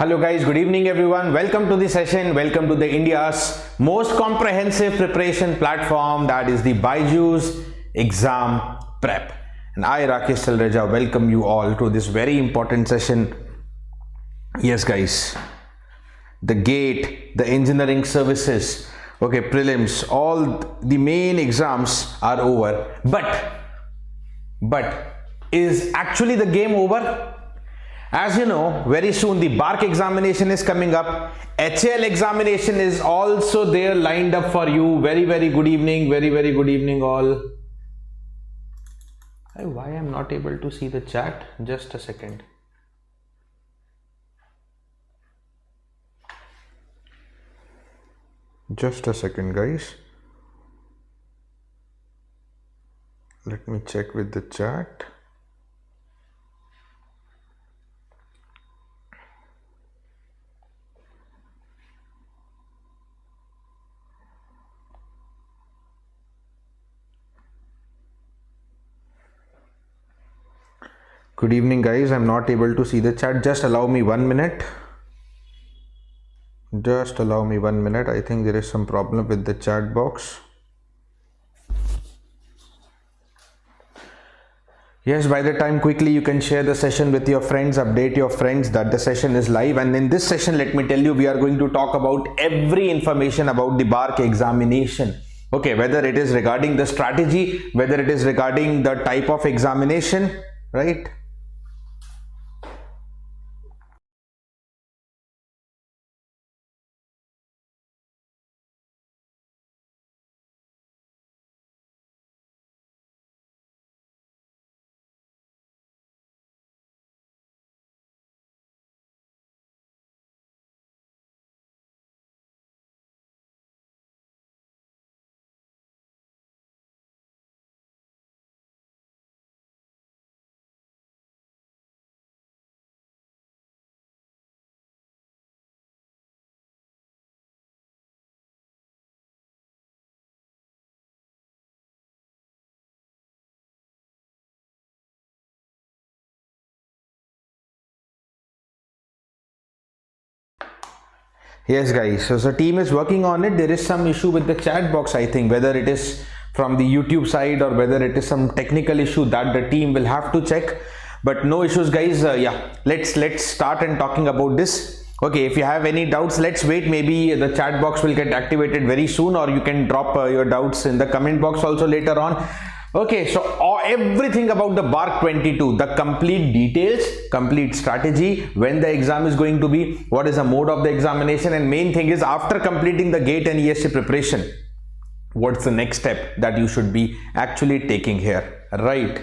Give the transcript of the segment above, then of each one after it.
Hello guys, good evening everyone. Welcome to the session. Welcome to the India's most comprehensive preparation platform, that is the BYJU'S Exam Prep. And I, Rakesh Talreja, welcome you all to this very important session. Yes guys, the GATE, the engineering services, okay, prelims, all the main exams are over. But is actually the game over? As you know, very soon the BARC examination is coming up. HAL examination is also there lined up for you. Very good evening. Very good evening all. Why I'm not able to see the chat? Just a second. Just a second guys. Let me check with the chat. Good evening guys, I'm not able to see the chat. Just allow me 1 minute. Just allow me 1 minute. I think there is some problem with the chat box. Yes, by the time quickly you can share the session with your friends, update your friends that the session is live. And in this session, let me tell you, we are going to talk about every information about the BARC examination. Okay, whether it is regarding the strategy, whether it is regarding the type of examination, right? Yes guys, so the team is working on it. There is some issue with the chat box, I think, whether it is from the YouTube side or whether it is some technical issue that the team will have to check. But no issues guys. Yeah, let's start and talking about this. Okay, if you have any doubts, let's wait. Maybe the chat box will get activated very soon, or you can drop your doubts in the comment box also later on. Okay, so everything about the BARC 22, the complete details, complete strategy, when the exam is going to be, what is the mode of the examination, and main thing is after completing the GATE and ESC preparation, what's the next step that you should be actually taking here, right?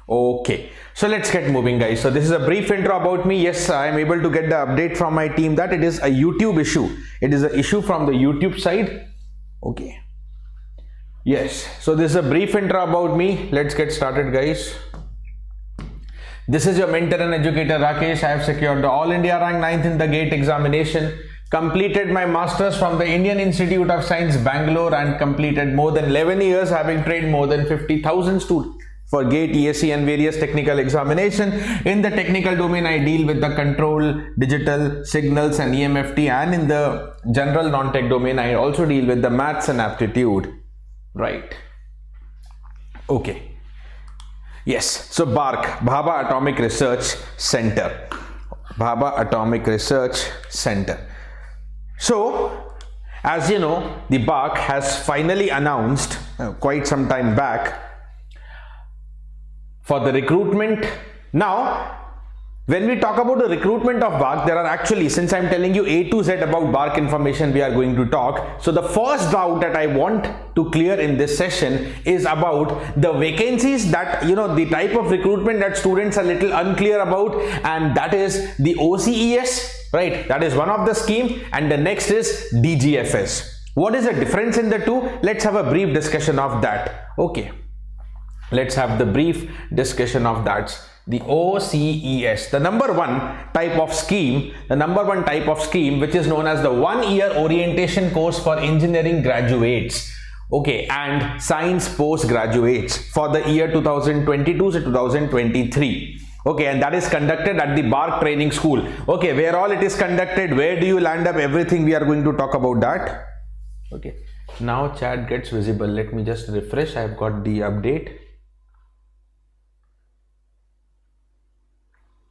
Okay, so let's get moving guys. So this is a brief intro about me. Yes, I am able to get the update from my team that it is a YouTube issue. It is an issue from the YouTube side. Okay. Yes, so this is a brief intro about me. Let's get started guys. This is your mentor and educator Rakesh. I have secured the All India rank 9th in the GATE examination, completed my masters from the Indian Institute of Science Bangalore, and completed more than 11 years having trained more than 50,000 students for GATE, ESC and various technical examination. In the technical domain, I deal with the control, digital, signals and EMFT, and in the general non-tech domain, I also deal with the maths and aptitude. Right. Okay. Yes. So BARC, Bhabha Atomic Research Center. Bhabha Atomic Research Center. So, as you know, the BARC has finally announced quite some time back for the recruitment. Now, when we talk about the recruitment of BARC, there are actually, since I'm telling you A to Z about BARC information, we are going to talk. So the first doubt that I want to clear in this session is about the vacancies that, you know, the type of recruitment that students are little unclear about, and that is the OCES, right? That is one of the scheme, and the next is DGFS. What is the difference in the two? Let's have a brief discussion of that. Okay. Let's have the brief discussion of that. The OCES, the number one type of scheme, which is known as the 1 year orientation course for engineering graduates, okay, and science postgraduates for the year 2022 to 2023. Okay, and that is conducted at the BARC training school. Okay, where all it is conducted, where do you land up, everything we are going to talk about that. Okay, now chat gets visible. Let me just refresh. I have got the update.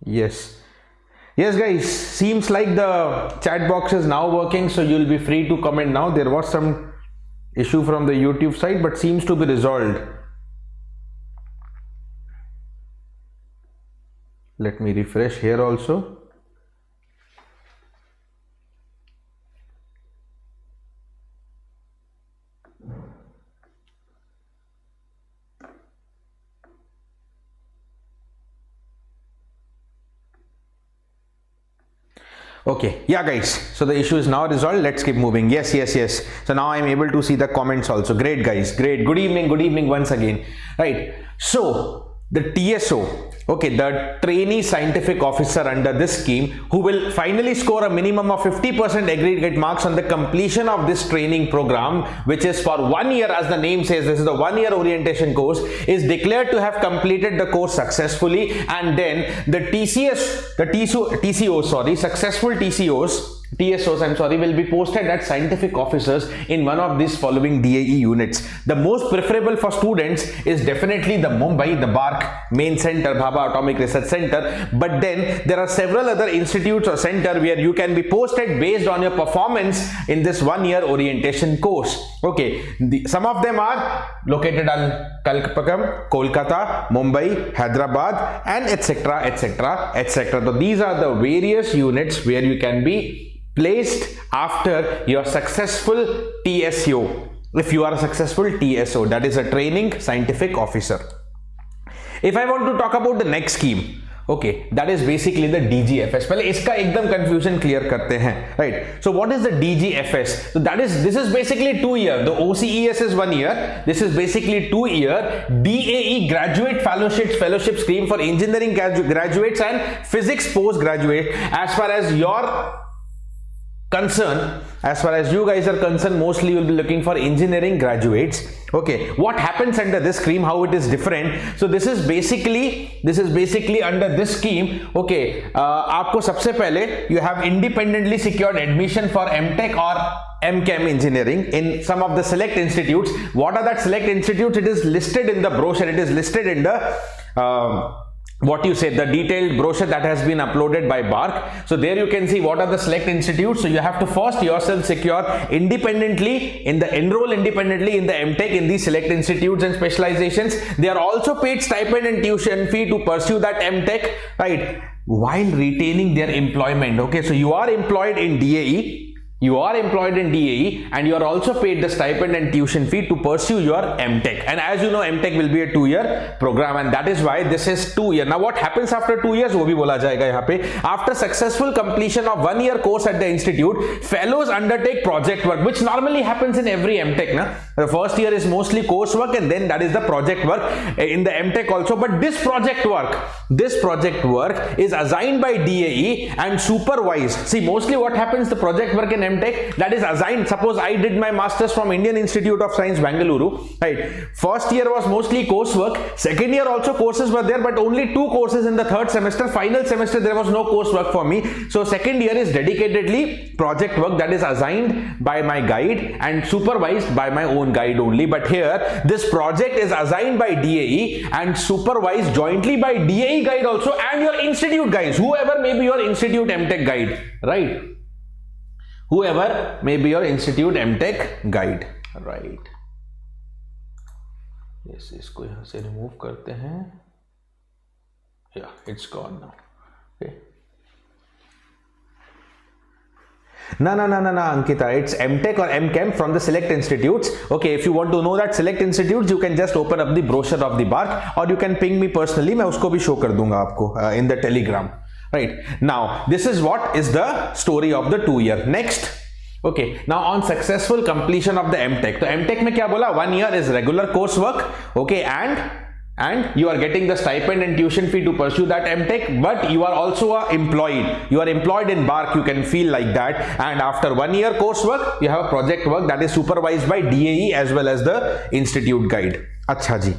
Yes guys, seems like the chat box is now working, so you'll be free to comment now. There was some issue from the YouTube side, but seems to be resolved. Let me refresh here also. Okay, yeah guys, so the issue is now resolved. Let's keep moving. Yes. So now I'm able to see the comments also. Great guys, great. Good evening once again. Right, so the TSO, okay, the trainee scientific officer under this scheme, who will finally score a minimum of 50% aggregate marks on the completion of this training program, which is for 1 year, as the name says, this is the 1 year orientation course, is declared to have completed the course successfully, and then the successful TSOs, will be posted as scientific officers in one of these following DAE units. The most preferable for students is definitely the Mumbai, the BARC main center, Bhabha Atomic Research Center, but then there are several other institutes or center where you can be posted based on your performance in this 1 year orientation course. Okay, some of them are located on Kalpakam, Kolkata, Mumbai, Hyderabad, and etc. So these are the various units where you can be placed after your successful TSO. If you are a successful TSO, that is a training scientific officer. If I want to talk about the next scheme, okay, that is basically the DGFS. पहले इसका एकदम confusion clear करते हैं, right? So what is the DGFS? So this is basically 2 year. The OCES is 1 year. This is basically 2 year DAE graduate fellowship scheme for engineering graduates and physics postgraduate. As far as your concern, as far as you guys are concerned, mostly you will be looking for engineering graduates. Okay, what happens under this scheme, how it is different? So this is basically under this scheme. Okay, आपको सबसे पहले you have independently secured admission for MTech or MChem engineering in some of the select institutes. What are that select institutes? It is listed in the brochure. It is listed in the the detailed brochure that has been uploaded by BARC. So there you can see what are the select institutes. So you have to first yourself enroll independently in the MTech in these select institutes and specializations. They are also paid stipend and tuition fee to pursue that MTech, right, while retaining their employment. Okay, so you are employed in DAE. And you are also paid the stipend and tuition fee to pursue your MTech. And as you know, MTech will be a 2-year program, and that is why this is 2 year. Now what happens after 2 years, वो भी बोला जाएगा यहाँ पे. After successful completion of 1 year course at the institute, fellows undertake project work, which normally happens in every MTech. Na? The first year is mostly coursework, and then that is the project work in the MTech also. But this project work is assigned by DAE and supervised. See, mostly what happens, the project work in MTech, that is assigned. Suppose I did my masters from Indian Institute of Science, Bangalore, right? First year was mostly coursework. Second year also courses were there, but only 2 courses in the third semester. Final semester there was no coursework for me. So second year is dedicatedly project work that is assigned by my guide and supervised by my own guide only. But here this project is assigned by DAE and supervised jointly by DAE guide also and your institute guys, whoever may be your institute MTech guide, right? Whoever may be your institute MTech guide, right? Yes, इसको यहाँ से remove करते हैं. Yeah, it's gone now. Okay. No, Ankita, it's MTech or MChem from the select institutes. Okay, if you want to know that select institutes, you can just open up the brochure of the BARC, or you can ping me personally. मैं उसको भी show कर दूँगा आपको in the Telegram. Right, now this is what is the story of the 2 year. Next, okay, now on successful completion of the MTech. So MTech में क्या बोला, 1 year is regular coursework, okay, and you are getting the stipend and tuition fee to pursue that MTech, but you are also employed. You are employed in BARC, you can feel like that. And after 1 year coursework, you have a project work that is supervised by DAE as well as the institute guide. Acha ji.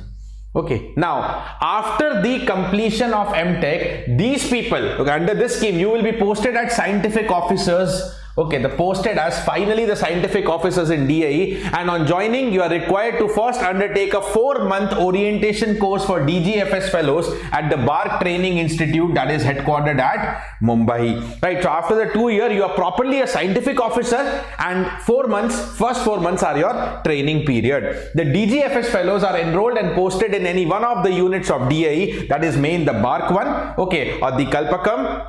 Okay, now after the completion of MTech, these people, okay, under this scheme, you will be posted as scientific officers. Okay, the posted as finally the scientific officers in DAE, and on joining you are required to first undertake a 4-month orientation course for DGFS fellows at the BARC Training Institute that is headquartered at Mumbai. Right, so after the 2 year you are properly a scientific officer, and 4 months, first 4 months are your training period. The DGFS fellows are enrolled and posted in any one of the units of DAE, that is main the BARC one, okay, or the Kalpakam.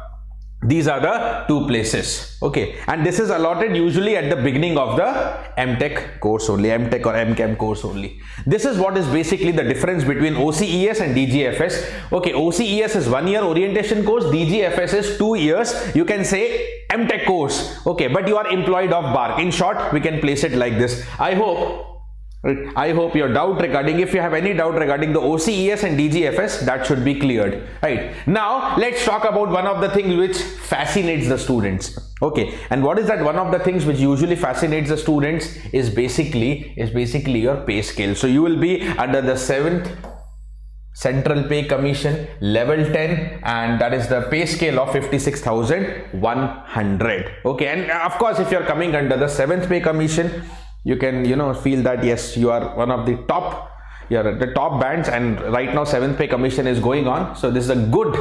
These are the two places, okay, and this is allotted usually at the beginning of the MTech course only, MTech or MChem course only. This is what is basically the difference between OCES and DGFS. Okay, OCES is 1 year orientation course, DGFS is 2 years, you can say MTech course, okay, but you are employed of BARC. In short, we can place it like this. I hope your doubt regarding, if you have any doubt regarding the OCES and DGFS, that should be cleared. Right, now let's talk about one of the things which fascinates the students. Okay, and what is that? One of the things which usually fascinates the students is basically your pay scale. So you will be under the 7th Central Pay Commission level 10, and that is the pay scale of 56,100. Okay, and of course if you are coming under the 7th Pay Commission, you can feel that yes, you are one of the top, you're at the top bands, and right now 7th Pay Commission is going on, so this is a good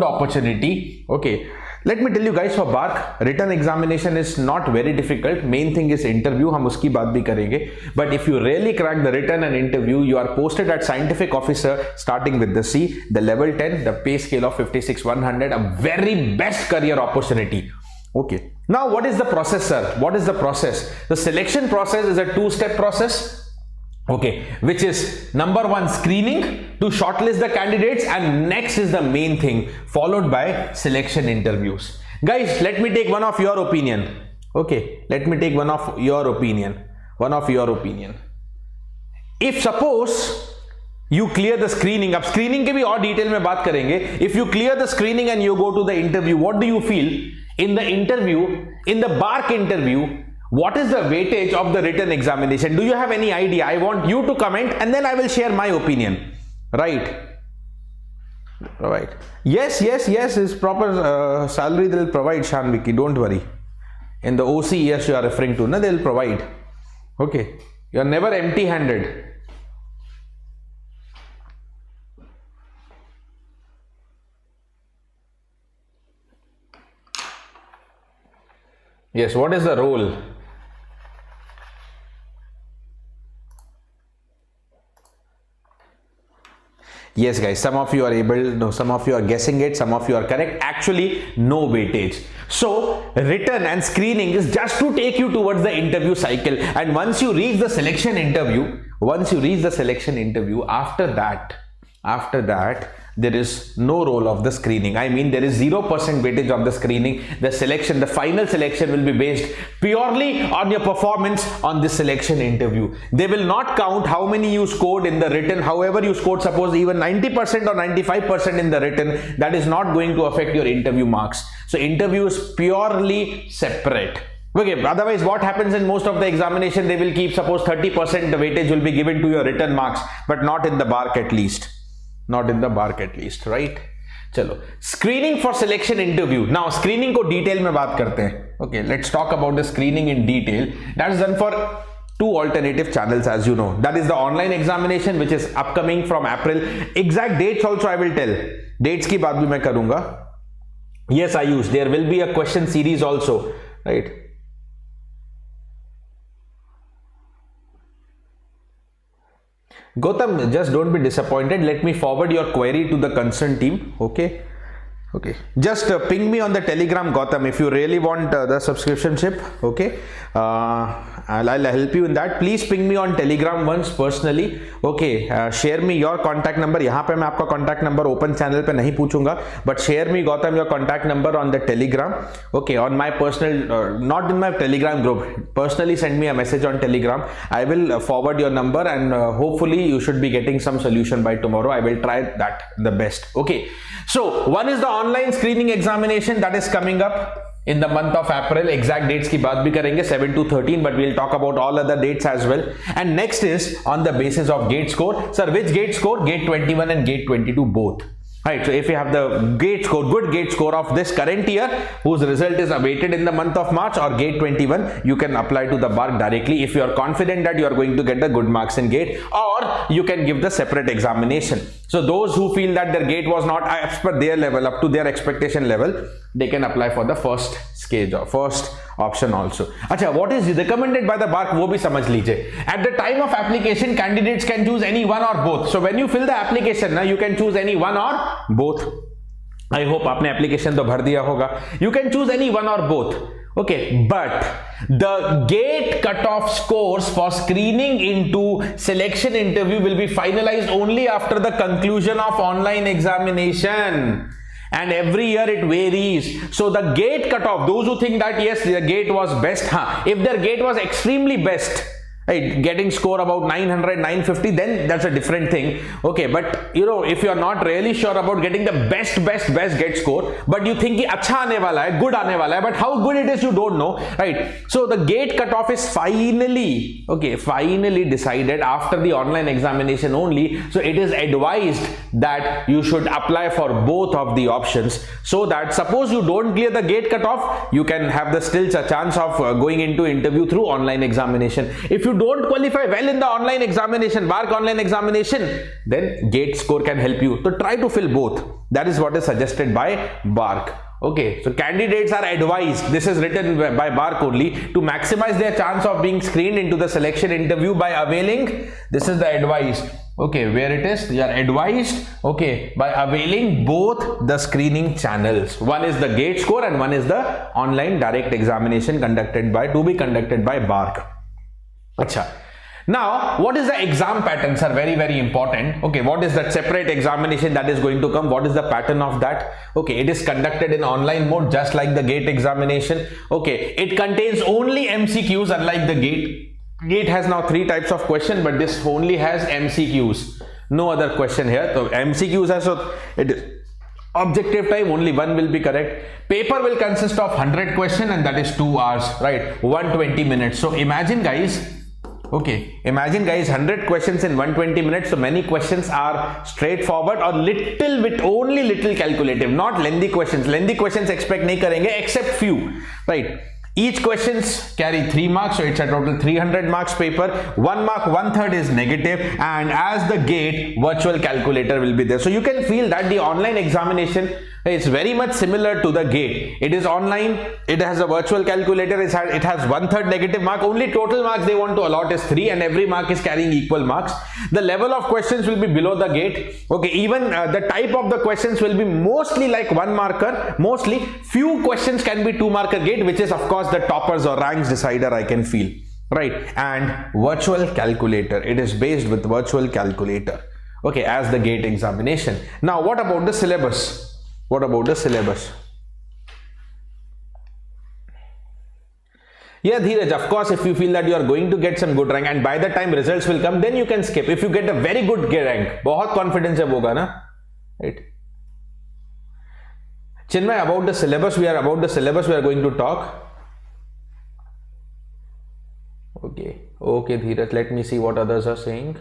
opportunity. Okay, let me tell you guys, for BARC written examination is not very difficult. Main thing is interview, hum uski baat bhi karenge, but if you really crack the written and interview, you are posted at scientific officer starting with the C, the level 10, the pay scale of 56,100, a very best career opportunity. Okay, now what is the process, sir? What is the process? The selection process is a 2-step process, okay, which is number 1 screening to shortlist the candidates, and next is the main thing, followed by selection interviews. Guys, let me take one of your opinion. Okay, let me take one of your opinion. If suppose you clear the screening, अब screening के भी और detail में बात करेंगे. If you clear the screening and you go to the interview, what do you feel? In the interview, in the BARC interview, what is the weightage of the written examination? Do you have any idea? I want you to comment, and then I will share my opinion. Right? Yes, is proper salary they will provide, Shanviki, don't worry. In the OCES you are referring to, they will provide. Okay, you are never empty handed. Yes, what is the role? Yes guys, some of you are some of you are guessing it, some of you are correct. Actually, no weightage. So written and screening is just to take you towards the interview cycle, and once you reach the selection interview, after that there is no role of the screening. I mean, there is 0% weightage of the screening. The final selection will be based purely on your performance on this selection interview. They will not count how many you scored in the written. However you scored, suppose even 90% or 95% in the written, that is not going to affect your interview marks. So interview is purely separate. Okay, otherwise what happens in most of the examination, they will keep, suppose 30% the weightage will be given to your written marks, but not in the BARC at least. Right? चलो, screening for selection interview. Now screening को detail में बात करते हैं. Okay, let's talk about the screening in detail. That is done for 2 alternative channels, as you know. That is the online examination, which is upcoming from April. Exact dates also I will tell. Dates की बात भी मैं करूँगा. Yes, Ayush, there will be a question series also, right? Gautam, just don't be disappointed. Let me forward your query to the concerned team. Okay. Just ping me on the Telegram, Gautam, if you really want the subscriptionship. Okay. I'll help you in that. Please ping me on Telegram once personally. Okay. Share me your contact number. यहाँ पे मैं आपका contact number open channel पे नहीं पूछूंगा. But share me, Gautam, your contact number on the Telegram. Okay. On my personal, not in my Telegram group. Personally send me a message on Telegram. I will forward your number, and hopefully you should be getting some solution by tomorrow. I will try that the best. Okay. So one is the online screening examination that is coming up. in the month of April. Exact dates की बात भी करेंगे 7 to 13, but we'll talk about all other dates as well. And next is on the basis of gate score. Sir, which gate score? Gate 21 and gate 22 both. Right, so if you have the gate score, good gate score of this current year, whose result is awaited in the month of March, or gate 21, you can apply to the BARC directly if you are confident that you are going to get the good marks in gate, or you can give the separate examination. So those who feel that their gate was not as per their level, up to their expectation level, they can apply for the first stage or first option also. Acha, what is recommended by the BARC, वो भी समझ लीजिए. At the time of application, candidates can choose any one or both. So when you fill the application, now you can choose any one or both. I hope आपने application तो भर दिया होगा. You can choose any one or both. Okay, but the gate cutoff scores for screening into selection interview will be finalized only after the conclusion of online examination. And every year it varies. So the gate cutoff, those who think that yes, their gate was best, if their gate was extremely best, right, getting score about 900, 950, then that's a different thing. Okay, but you know, if you are not really sure about getting the best gate score, but you think कि अच्छा आने वाला है, good आने वाला है, but how good it is you don't know, right? So the gate cutoff is finally decided after the online examination only. So it is advised that you should apply for both of the options, so that suppose you don't clear the gate cutoff, you can have the still a chance of going into interview through online examination. If you don't qualify well in the online examination, BARC online examination, then gate score can help you. So try to fill both. That is what is suggested by BARC. Okay, so candidates are advised, this is written by BARC only, to maximize their chance of being screened into the selection interview by availing, this is the advice, okay, where it is, you are advised, okay, by availing both the screening channels. One is the gate score and one is the online direct examination to be conducted by BARC. Acha. Now, what is the exam pattern, sir? Very important. Okay, what is that separate examination that is going to come? What is the pattern of that? Okay, it is conducted in online mode, just like the gate examination. Okay, it contains only MCQs, unlike the gate. Gate has now 3 types of question, but this only has MCQs. No other question here. So MCQs has, so it is objective time, only one will be correct. Paper will consist of 100 questions, and that is 2 hours, right? 120 minutes. So imagine guys, 100 questions in 120 minutes. So many questions are straightforward or only little calculative, not lengthy questions. Lengthy questions expect nahi karenge except few, right? Each questions carry 3 marks, so it's a total 300 marks paper. 1 mark, 1/3 is negative, and as the gate, virtual calculator will be there. So you can feel that the online examination is very much similar to the gate. It is online, it has a virtual calculator, it has 1/3 negative mark. Only total marks they want to allot is 3, and every mark is carrying equal marks. The level of questions will be below the gate. Okay, even the type of the questions will be mostly like 1 marker. Mostly few questions can be 2 marker gate, which is of course the toppers or ranks decider, I can feel, right? And virtual calculator, it is based with virtual calculator, okay, as the gate examination. Now what about the syllabus? Yeah, Dheeraj, of course, if you feel that you are going to get some good rank and by the time results will come, then you can skip. If you get a very good rank, बहुत confidence जब होगा ना, right? Chinmay, about the syllabus, we are going to talk. Okay, Dheeraj, let me see what others are saying.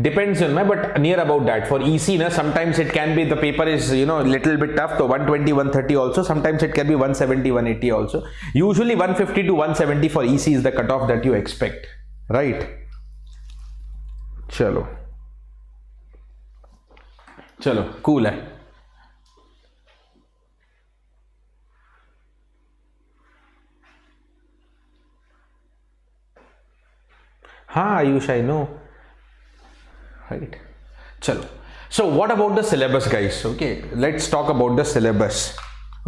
Depends on me, but near about that. For EC, sometimes it can be the paper is, little bit tough. So 120, 130 also. Sometimes it can be 170, 180 also. Usually 150 to 170 for EC is the cutoff that you expect, right? Chalo, cool hai. Ayush, I know. Right. Chalo. So what about the syllabus, guys? Okay, let's talk about the syllabus.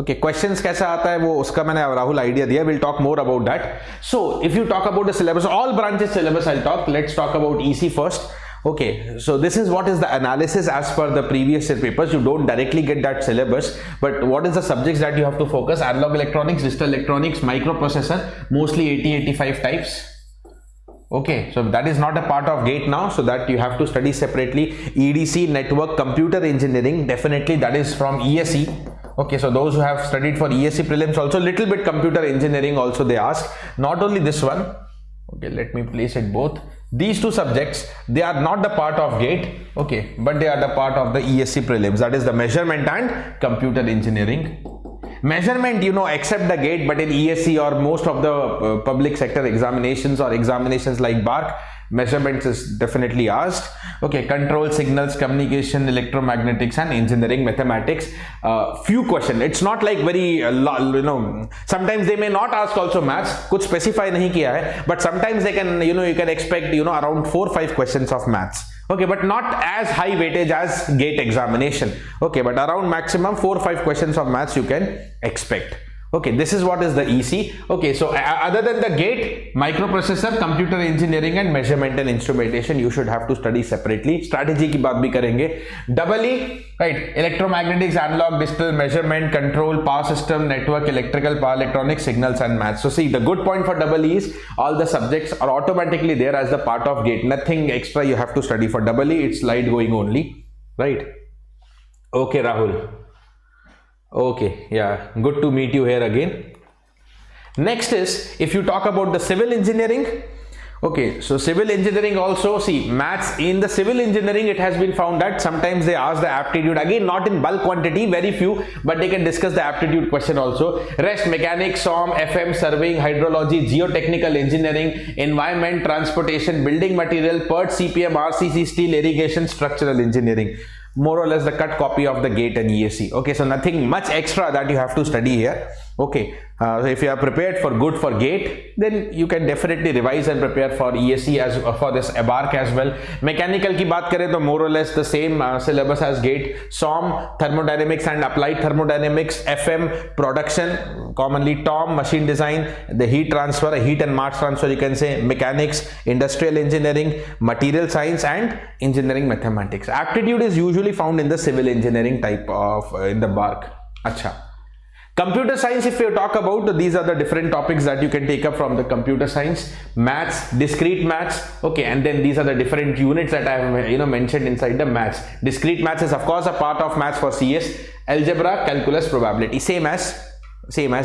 Okay, questions कैसा आता है वो उसका मैंने Rahul idea दिया. We'll talk more about that. So if you talk about the syllabus, all branches syllabus I'll talk. Let's talk about EC first. Okay, so this is what is the analysis as per the previous year papers. You don't directly get that syllabus, but what is the subjects that you have to focus? Analog electronics, digital electronics, microprocessor, mostly 80-85 types. Okay, so that is not a part of GATE now, so that you have to study separately. EDC, network, computer engineering, definitely that is from ESC. Okay, so those who have studied for ESC prelims, also little bit computer engineering also they ask. Not only this one. Okay, let me place it both. These two subjects, they are not the part of GATE, okay, but they are the part of the ESC prelims. That is the measurement and computer engineering. Measurement, you know, except the GATE, but in ESC or most of the public sector examinations or examinations like BARC, measurements is definitely asked. Okay, control, signals, communication, electromagnetics and engineering mathematics. Few questions. It's not like very you know, sometimes they may not ask also maths, kuch specify nahi kiya hai, but sometimes they can, you know, you can expect, you know, around 4-5 questions of maths. Okay, but not as high weightage as GATE examination. Okay, but around maximum 4-5 questions of maths you can expect. Okay, this is what is the EC. Okay, so other than the GATE, microprocessor, computer engineering and measurement and instrumentation you should have to study separately. Strategy की बात भी करेंगे. EE, right, electromagnetics, analog, digital, measurement, control, power system, network, electrical, power electronics, signals and maths. So see, the good point for EE is all the subjects are automatically there as the part of GATE. Nothing extra you have to study for EE. It's slide going only, right? Okay, Rahul. Okay, yeah, good to meet you here again. Next is, if you talk about the civil engineering, okay, so civil engineering also, see, maths in the civil engineering, it has been found that sometimes they ask the aptitude, again not in bulk quantity, very few, but they can discuss the aptitude question also. Rest, mechanics, SOM, FM, surveying, hydrology, geotechnical engineering, environment, transportation, building material, PERT, CPM, RCC, steel, irrigation, structural engineering. More or less the cut copy of the GATE and ESC. Okay, so nothing much extra that you have to study here. Okay, so if you are prepared for good for GATE, then you can definitely revise and prepare for ESC as for this BARC as well. Mechanical की बात करें तो more or less the same syllabus as GATE. SOM, thermodynamics and applied thermodynamics, FM, production, commonly TOM, machine design, the heat transfer, heat and mass transfer you can say, mechanics, industrial engineering, material science and engineering mathematics. Aptitude is usually found in the civil engineering type of in the BARC. Acha. Computer science, if you talk about, these are the different topics that you can take up from the computer science. Maths, discrete maths, okay, and then these are the different units that I have, you know, mentioned inside the maths. Discrete maths is of course a part of maths for CS. Algebra, calculus, probability, same as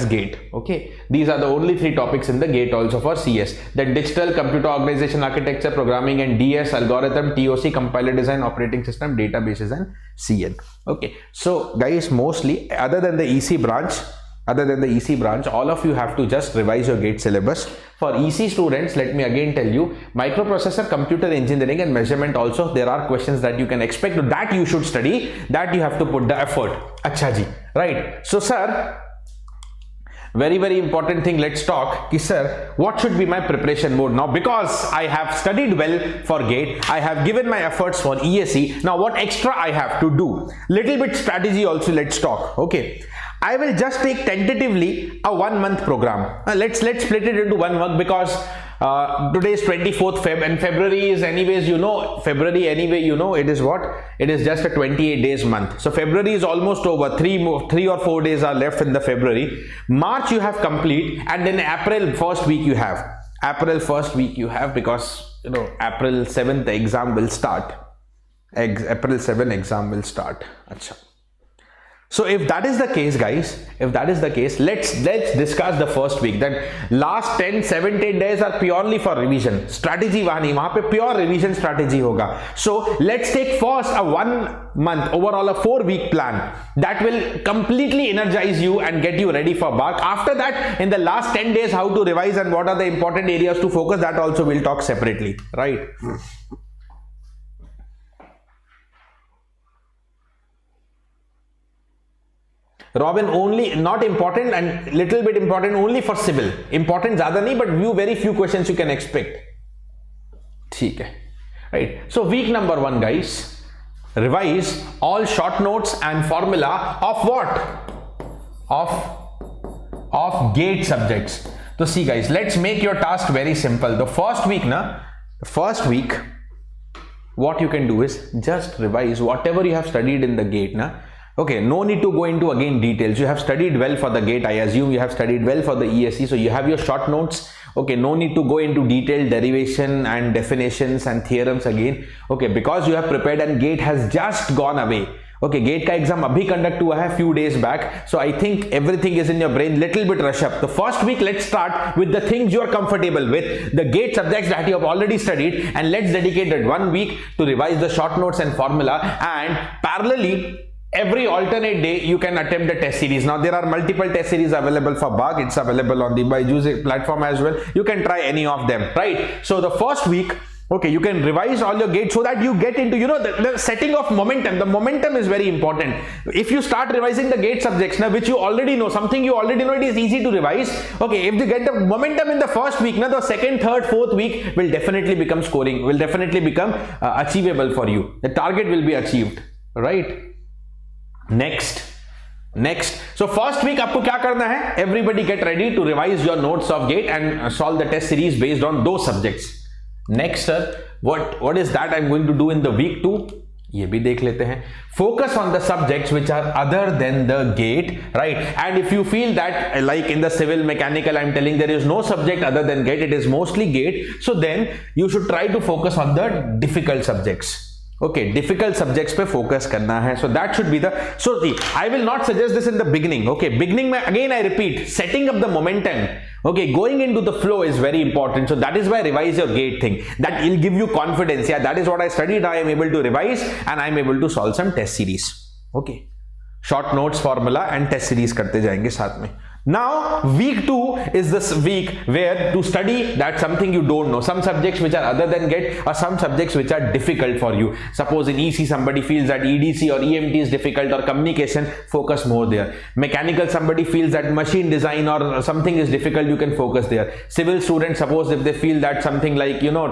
GATE. Okay, these are the only 3 topics in the GATE also for CS. Then digital, computer organization architecture, programming and DS, algorithm, TOC, compiler design, operating system, databases and CN. Okay, so guys, mostly other than the EC branch, all of you have to just revise your GATE syllabus. For EC students, let me again tell you, microprocessor, computer engineering and measurement also, there are questions that you can expect, that you should study, that you have to put the effort. Acha ji, right? So sir, very important thing, let's talk ki sir, what should be my preparation mode now? Because I have studied well for GATE, I have given my efforts for ESC, now what extra I have to do? Little bit strategy also, let's talk. Okay, I will just take tentatively a 1 month program. Let's split it into 1 month, because today is 24th Feb and February is anyways, you know, February anyway, you know, it is what? It is just a 28 days month. So February is almost over. 3 or 4 days are left in the February. March you have complete, and then April first week you have. Because, you know, April 7th the exam will start. April 7 exam will start. Achha. So if that is the case, guys, let's discuss the first week. Then last 10-17 days are purely for revision. Strategy wahan pe pure revision strategy hoga. So let's take first a 1 month, overall a 4-week plan that will completely energize you and get you ready for BARC. After that, in the last 10 days, how to revise and what are the important areas to focus, that also we'll talk separately, right? Robin, only not important and little bit important only for civil. Important zyada nahi, but very few questions you can expect. ठीक है, right? So week number 1, guys, revise all short notes and formula of what? Of GATE subjects. So see, guys, let's make your task very simple. The first week, what you can do is just revise whatever you have studied in the GATE, na. Okay, no need to go into again details. You have studied well for the GATE. I assume you have studied well for the ESC. So you have your short notes. Okay, no need to go into detailed derivation and definitions and theorems again. Okay, because you have prepared and GATE has just gone away. Okay, GATE का exam अभी conduct हुआ है few days back, so I think everything is in your brain. Little bit rush up. The first week, let's start with the things you are comfortable with, the GATE subjects that you have already studied, and let's dedicate that 1 week to revise the short notes and formula. And parallelly, every alternate day you can attempt the test series. Now there are multiple test series available for BARC. It's available on the BYJU'S platform as well. You can try any of them, right? So the first week, okay, you can revise all your GATE so that you get into, you know, the setting of momentum. The momentum is very important. If you start revising the GATE subjects now, which you already know, something you already know, it is easy to revise. Okay, if you get the momentum in the first week, now the second, third, fourth week will definitely become scoring, will definitely become achievable for you. The target will be achieved, right? Next, so first week आपको क्या करना है? Everybody get ready to revise your notes of GATE and solve the test series based on those subjects. Next, sir, what is that I'm going to do in the week 2? ये भी देख लेते हैं. Focus on the subjects which are other than the GATE, right? And if you feel that, like in the civil mechanical, I'm telling there is no subject other than GATE, it is mostly GATE, so then you should try to focus on the difficult subjects. Okay, difficult subjects पे focus करना है. So that should be the, so see, I will not suggest this in the beginning. Okay, beginning में again I repeat, setting up the momentum. Okay, going into the flow is very important. So that is why revise your GATE thing. That will give you confidence. Yeah, that is what I studied. I am able to revise and I am able to solve some test series. Okay, short notes, formula and test series करते जाएंगे साथ में. Now week 2 is this week where to study that something you don't know, some subjects which are other than GATE or some subjects which are difficult for you. Suppose in EC somebody feels that EDC or EMT is difficult or communication, focus more there. Mechanical somebody feels that machine design or something is difficult, you can focus there. Civil students, suppose if they feel that something like, you know,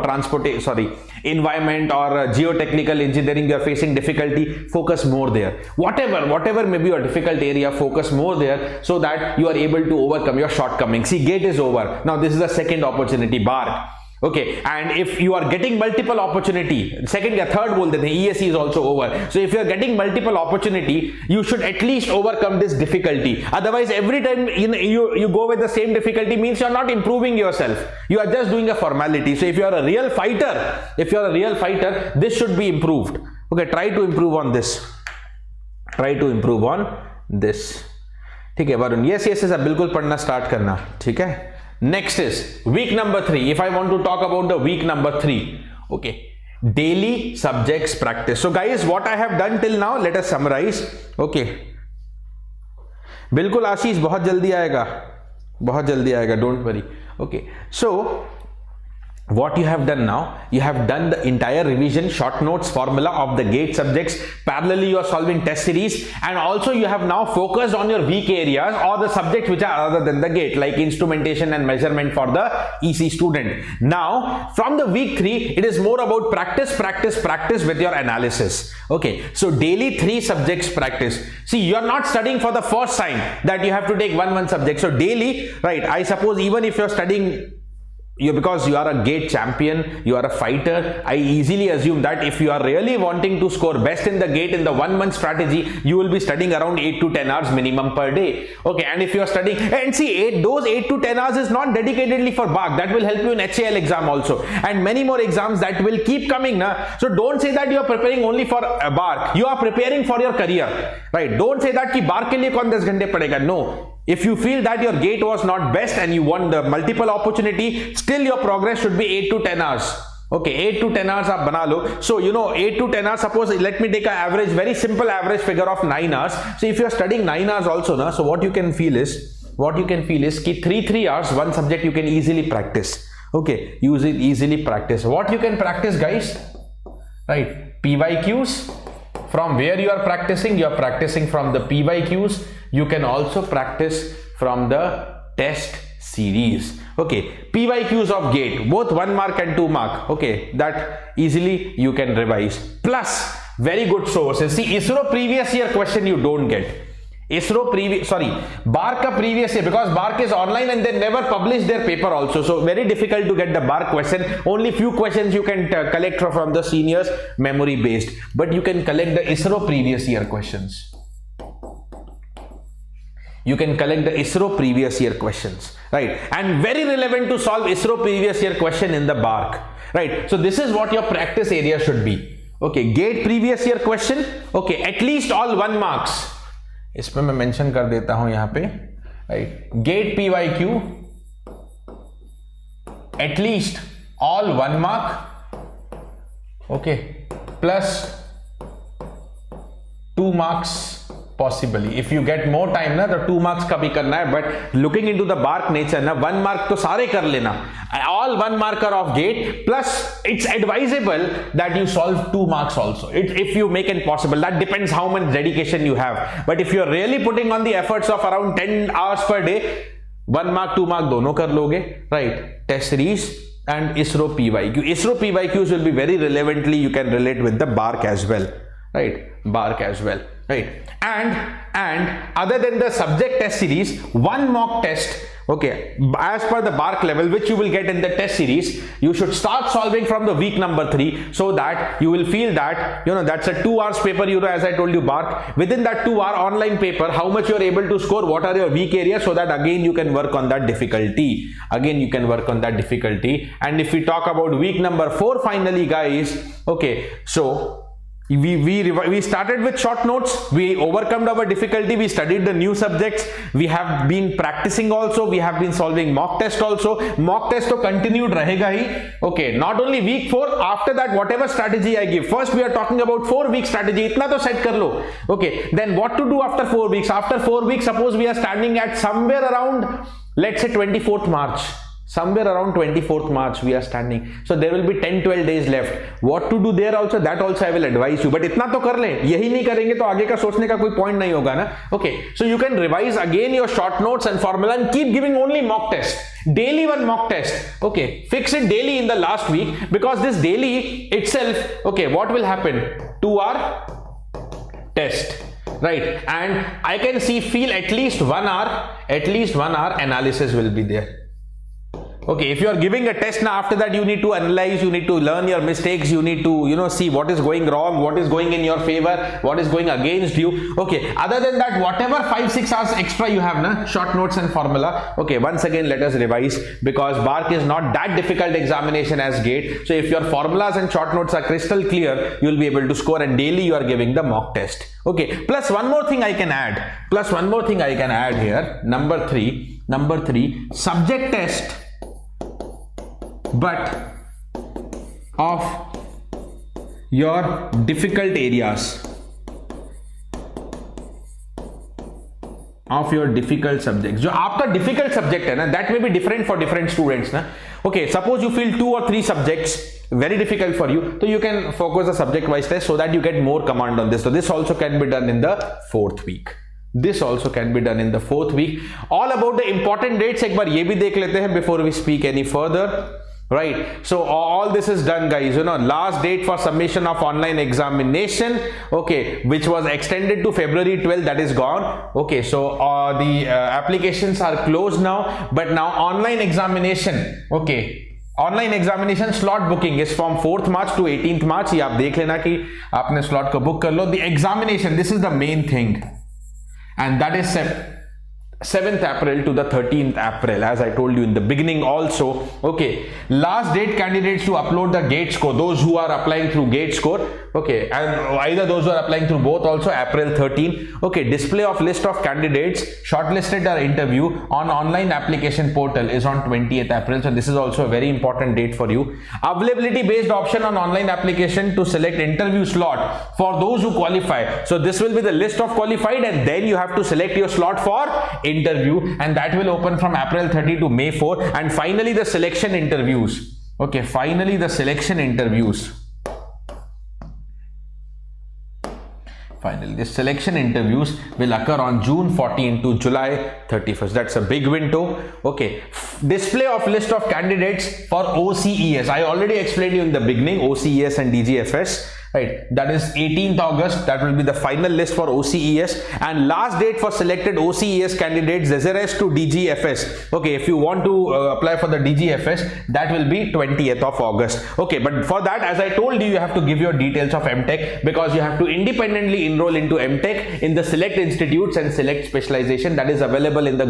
environment or geotechnical engineering you are facing difficulty, focus more there. Whatever may be your difficult area, focus more there so that you are able to overcome your shortcomings. See, GATE is over. Now this is the second opportunity, BARC. Okay, and if you are getting multiple opportunity, second या third बोल देते हैं, ESC is also over. So if you are getting multiple opportunity, you should at least overcome this difficulty. Otherwise, every time you go with the same difficulty means you are not improving yourself. You are just doing a formality. So if you are a real fighter, this should be improved. Okay, try to improve on this. ठीक है Varun, yes अब बिल्कुल पढ़ना start करना. ठीक है, next is week number 3. If I want to talk about the week number 3, okay, daily subjects practice. So guys, what I have done till now, let us summarize. Okay, बिल्कुल आशीष, बहुत जल्दी आएगा, don't worry. Okay, so what you have done now, you have done the entire revision, short notes, formula of the GATE subjects. Parallelly you are solving test series, and also you have now focused on your weak areas or the subjects which are other than the GATE, like instrumentation and measurement for the EC student. Now from the week 3, it is more about practice with your analysis. Okay, so daily 3 subjects practice. See, you are not studying for the first time that you have to take one subject. So daily, right, I suppose even if you are studying, because you are a GATE champion, you are a fighter, I easily assume that if you are really wanting to score best in the GATE in the 1 month strategy, you will be studying around 8 to 10 hours minimum per day. Okay, and if you are studying, and see, those 8 to 10 hours is not dedicatedly for BARC, that will help you in HAL exam also, and many more exams that will keep coming. So don't say that you are preparing only for BARC, you are preparing for your career, right? Don't say that ki BARC ke liye kaun 10 घंटे पढ़ेगा. No. If you feel that your GATE was not best and you want the multiple opportunity, still your progress should be 8 to 10 hours. Okay, 8 to 10 hours आप बना लो. So 8 to 10 hours, suppose let me take an average, very simple average figure of 9 hours. So if you are studying 9 hours also, so what you can feel is ki 3 hours one subject you can easily practice. Okay, use it, easily practice. What you can practice, guys? Right, PYQs. From where you are practicing from the PYQs. You can also practice from the test series. Okay, PYQs of GATE, both 1 mark and 2 mark. Okay, that easily you can revise. Plus, very good sources. See, ISRO previous year question you don't get. BARC previous year, because BARC is online and they never publish their paper also. So very difficult to get the BARC question. Only few questions you can collect from the seniors, memory based. But you can collect the ISRO previous year questions. you can collect the ISRO previous year questions, right? And very relevant to solve ISRO previous year question in the BARC, right? So this is what your practice area should be. Okay, GATE previous year question, okay, at least all 1 marks. इसमें मैं mention कर देता हूं यहाँ पे, right? GATE PYQ, at least all 1 mark, okay, plus 2 marks possibly. If you get more time ना तो 2 marks का भी करना है, but looking into the BARC nature ना 1 mark तो सारे कर लेना, all 1 marker of GATE, plus it's advisable that you solve 2 marks also if you make it possible. That depends how much dedication you have, but if you're really putting on the efforts of around 10 hours per day, 1 mark 2 mark दोनों कर लोगे, right? Test series and ISRO PYQ. ISRO PYQs will be very relevantly, you can relate with the BARC as well, right? BARC as well, right? And other than the subject test series, 1 mock test, okay, as per the BARC level, which you will get in the test series, you should start solving from the week number 3, so that you will feel that, you know, that's a 2 hours paper, you know, as I told you, BARC. Within that 2 hour online paper, how much you are able to score, what are your weak areas, so that again you can work on that difficulty. And if we talk about week number 4 finally, guys, okay, so we started with short notes, we overcome our difficulty, we studied the new subjects, we have been practicing also, we have been solving mock test also. Mock test to continued rahega hi, okay, not only week 4, after that whatever strategy I give, first we are talking about 4-week strategy, itna to set kar lo, okay, then what to do after 4 weeks? After 4 weeks, suppose we are standing at somewhere around, let's say 24th March, somewhere around 24th March we are standing, so there will be 10-12 days left. What to do there also, that also I will advise you, but itna to kar le, yahi nahi karenge to aage ka sochne ka koi point nahi hoga na. Okay, so you can revise again your short notes and formula and keep giving only mock test, daily 1 mock test, okay, fix it daily in the last week, because this daily itself, okay, what will happen, 2-hour test, right? And I can feel at least 1 hour analysis will be there. Okay, if you are giving a test now, after that you need to analyze, you need to learn your mistakes, you need to, you know, see what is going wrong, what is going in your favor, what is going against you. Okay, other than that, whatever 5-6 hours extra you have na, short notes and formula, okay, once again let us revise, because BARC is not that difficult examination as GATE. So if your formulas and short notes are crystal clear, you will be able to score, and daily you are giving the mock test. Okay, plus one more thing I can add here, number 3, subject test, but of your difficult areas, of your difficult subjects. जो आपका difficult subject है ना, that may be different for different students ना. Okay, suppose you feel 2 or 3 subjects very difficult for you, so you can focus the subject wise test so that you get more command on this. So this also can be done in the 4th week. All about the important dates एक बार ये भी देख लेते हैं before we speak any further. Right, so all this is done, guys. You know, last date for submission of online examination, okay, which was extended to February 12th, that is gone. Okay, so the applications are closed now, but now online examination, okay, online examination slot booking is from 4th March to 18th March. ये आप देख लेना कि आपने slot को book कर लो. The examination, this is the main thing, and that is 7th April to the 13th April, as I told you in the beginning also. Okay, last date candidates to upload the GATE score, those who are applying through GATE score, okay, and either those who are applying through both also, April 13. Okay, display of list of candidates shortlisted or interview on online application portal is on 20th April. So this is also a very important date for you. Availability based option on online application to select interview slot for those who qualify. So this will be the list of qualified, and then you have to select your slot for interview, and that will open from April 30 to May 4. And finally the selection interviews. Okay, finally the selection interviews. Finally, the selection interviews will occur on June 14 to July 31st. That's a big window. Okay, display of list of candidates for OCES. I already explained you in the beginning, OCES and DGFS, right? That is 18th August. That will be the final list for OCES, and last date for selected OCES candidates SRS to DGFS. Okay, if you want to apply for the DGFS, that will be 20th of August. Okay, but for that, as I told you, you have to give your details of MTech, because you have to independently enroll into MTech in the select institutes and select specialization that is available in the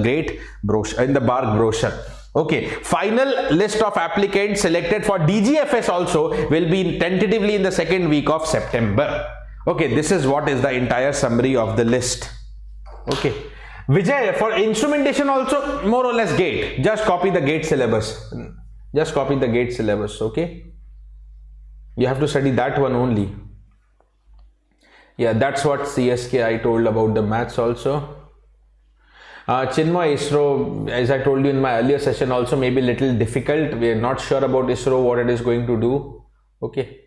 brochure, in the BARC brochure. Okay, final list of applicants selected for DGFS also will be tentatively in the second week of September. Okay, this is what is the entire summary of the list. Okay, Vijay, for instrumentation also more or less GATE. Just copy the GATE syllabus. Just copy the GATE syllabus. Okay, you have to study that one only. Yeah, that's what CSK I told about the maths also. Chinmay, ISRO, as I told you in my earlier session, also may be a little difficult. We are not sure about ISRO, what it is going to do. Okay.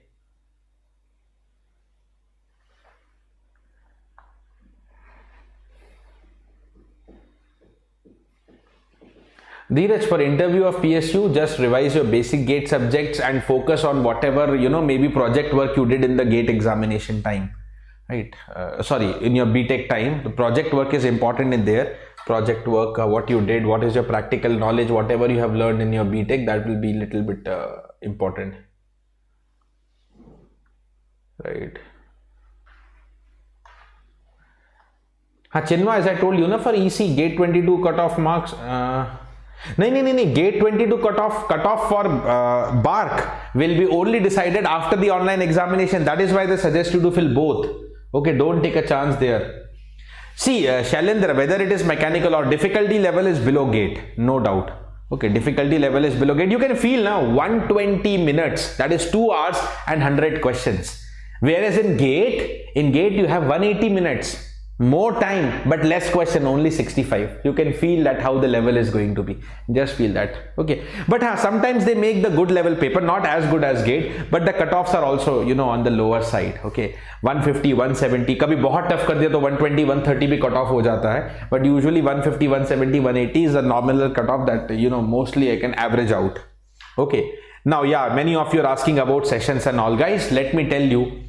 Dheeraj, for interview of PSU, just revise your basic GATE subjects and focus on whatever, maybe project work you did in the GATE examination time. Right? In your BTech time, the project work is important in there. Project work, what you did, what is your practical knowledge, whatever you have learned in your BTech, that will be a little bit important. Right. Chinma, as I told you, for EC, GATE 22 cutoff marks. GATE 22 cutoff for BARC will be only decided after the online examination. That is why they suggest you to fill both. Okay, don't take a chance there. See, Shailendra, whether it is mechanical or difficulty level is below GATE, no doubt. Okay, difficulty level is below GATE. You can feel now 120 minutes, that is 2 hours and 100 questions. Whereas in GATE you have 180 minutes, more time but less question, only 65. You can feel that how the level is going to be. Just feel that. Okay, but sometimes they make the good level paper, not as good as GATE, but the cutoffs are also on the lower side. Okay, 150, 170, कभी बहुत tough कर दिया तो 120, 130 भी cutoff हो जाता है, but usually 150, 170, 180 is the nominal cutoff that mostly I can average out. Okay, now many of you are asking about sessions and all. Guys, let me tell you,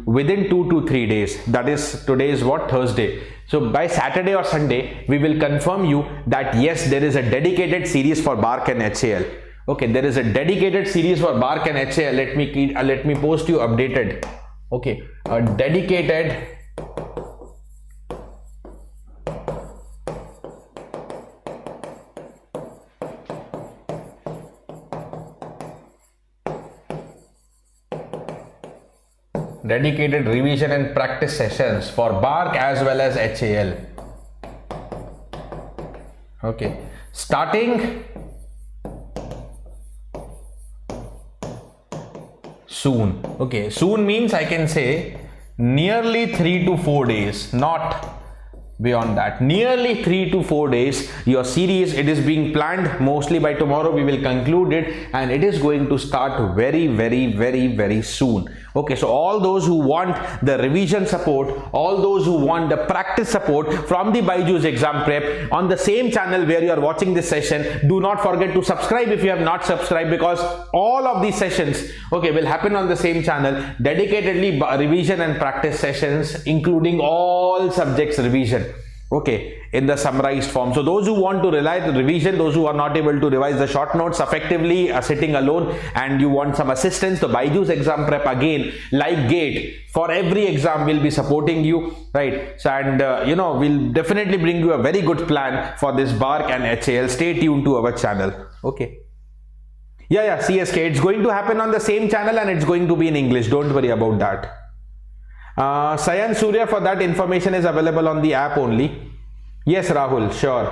within 2 to 3 days, that is, today is what, Thursday, so by Saturday or Sunday we will confirm you that yes, there is a dedicated series for BARC and HAL. Okay, there is a dedicated series for BARC and HAL. Let me post you updated. Okay, a dedicated revision and practice sessions for BARC as well as HAL. Okay, starting soon. Okay, soon means I can say nearly 3 to 4 days, not beyond that. Nearly 3 to 4 days, your series, it is being planned. Mostly by tomorrow we will conclude it, and it is going to start very, very, very, very soon. Okay, so all those who want the revision support, all those who want the practice support from the BYJU'S Exam Prep on the same channel where you are watching this session, do not forget to subscribe if you have not subscribed, because all of these sessions, okay, will happen on the same channel, dedicatedly revision and practice sessions, including all subjects revision. Okay, in the summarized form. So those who want to rely on revision, those who are not able to revise the short notes effectively, are sitting alone and you want some assistance, the BYJU'S Exam Prep, again, like GATE, for every exam will be supporting you, right? So, and we'll definitely bring you a very good plan for this BARC and HAL. Stay tuned to our channel. Okay. Yeah, CSK, it's going to happen on the same channel and it's going to be in English. Don't worry about that. Sayan Surya, for that information is available on the app only. Yes, Rahul, sure.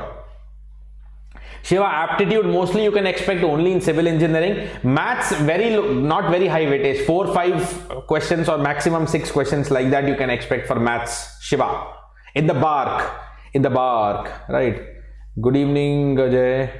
Shiva, aptitude mostly you can expect only in civil engineering. Maths not very high weightage, 4-5 questions or maximum 6 questions like that you can expect for maths. Shiva, in the BARC, right? Good evening, Ajay.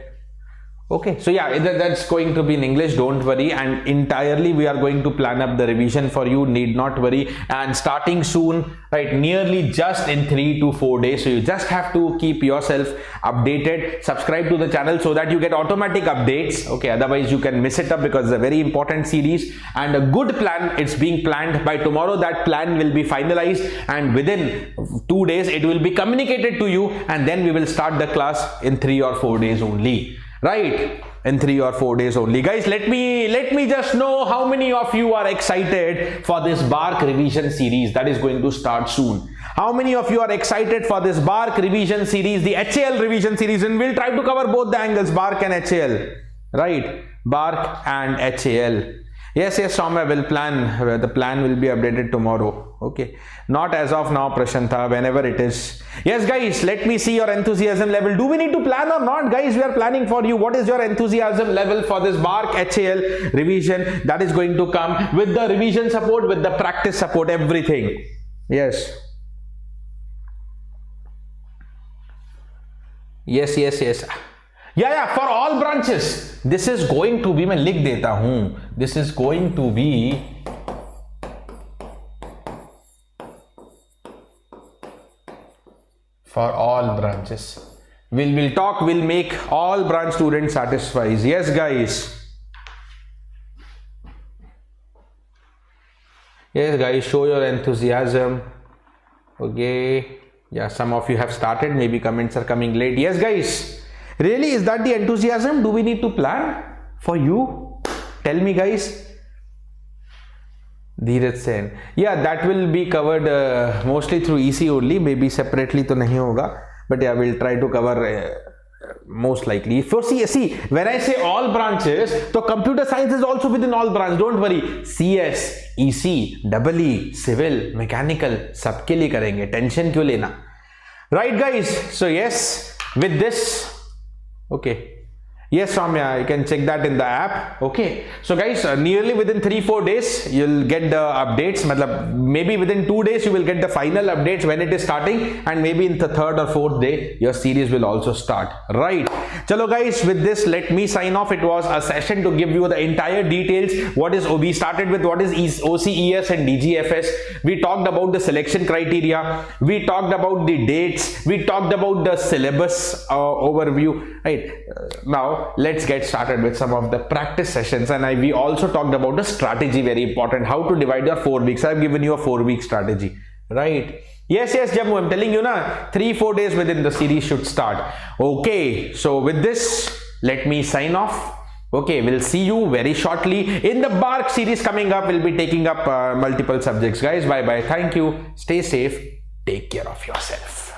Okay, so yeah, that's going to be in English, don't worry, and entirely we are going to plan up the revision for you, need not worry, and starting soon, right, nearly just in 3 to 4 days. So you just have to keep yourself updated, subscribe to the channel so that you get automatic updates. Okay, otherwise you can miss it up because it's a very important series and a good plan. It's being planned. By tomorrow that plan will be finalized, and within 2 days it will be communicated to you, and then we will start the class in 3 or 4 days only. Right, in 3 or 4 days only. Guys, let me just know how many of you are excited for this BARC revision series that is going to start soon. How many of you are excited for this BARC revision series, the HAL revision series, and we'll try to cover both the angles, BARC and HAL. Right, BARC and HAL. Yes, Soumya will plan. The plan will be updated tomorrow. Okay, not as of now, Prashantha, whenever it is. Yes, guys, let me see your enthusiasm level. Do we need to plan or not? Guys, we are planning for you. What is your enthusiasm level for this BARC HAL revision that is going to come with the revision support, with the practice support, everything? Yes. Yes. Yeah, for all branches. This is going to be, मैं लिख देता हूँ. This is going to be for all branches. We'll talk, we'll make all branch students satisfied. Yes, guys. Yes, guys, show your enthusiasm. Okay. Yeah, some of you have started. Maybe comments are coming late. Yes, guys. Really, is that the enthusiasm? Do we need to plan for you? Tell me, guys. Dheeraj Sen. Yeah, that will be covered mostly through EC only. Maybe separately to nahi hoga. But yeah, we'll try to cover most likely. For see, when I say all branches, so computer science is also within all branches. Don't worry. CS, EC, EE, civil, mechanical, सबके लिए करेंगे. Tension क्यों लेना? Right, guys. So yes, with this. Okay. Yes, Soumya, you can check that in the app. Okay. So guys, nearly within 3-4 days, you'll get the updates. Maybe within 2 days, you will get the final updates when it is starting, and maybe in the 3rd or 4th day, your series will also start. Right. Chalo guys, with this, let me sign off. It was a session to give you the entire details. We started with what is OCES and DGFS. We talked about the selection criteria. We talked about the dates. We talked about the syllabus overview. Right. Now, let's get started with some of the practice sessions, and we also talked about the strategy, very important, how to divide your 4 weeks. I've given you a 4-week strategy, right? Yes, Jammu, I'm telling you na, 3-4 days within the series should start. Okay, so with this, let me sign off. Okay, we'll see you very shortly in the BARC series coming up. We'll be taking up multiple subjects. Guys, bye bye, thank you, stay safe, take care of yourself.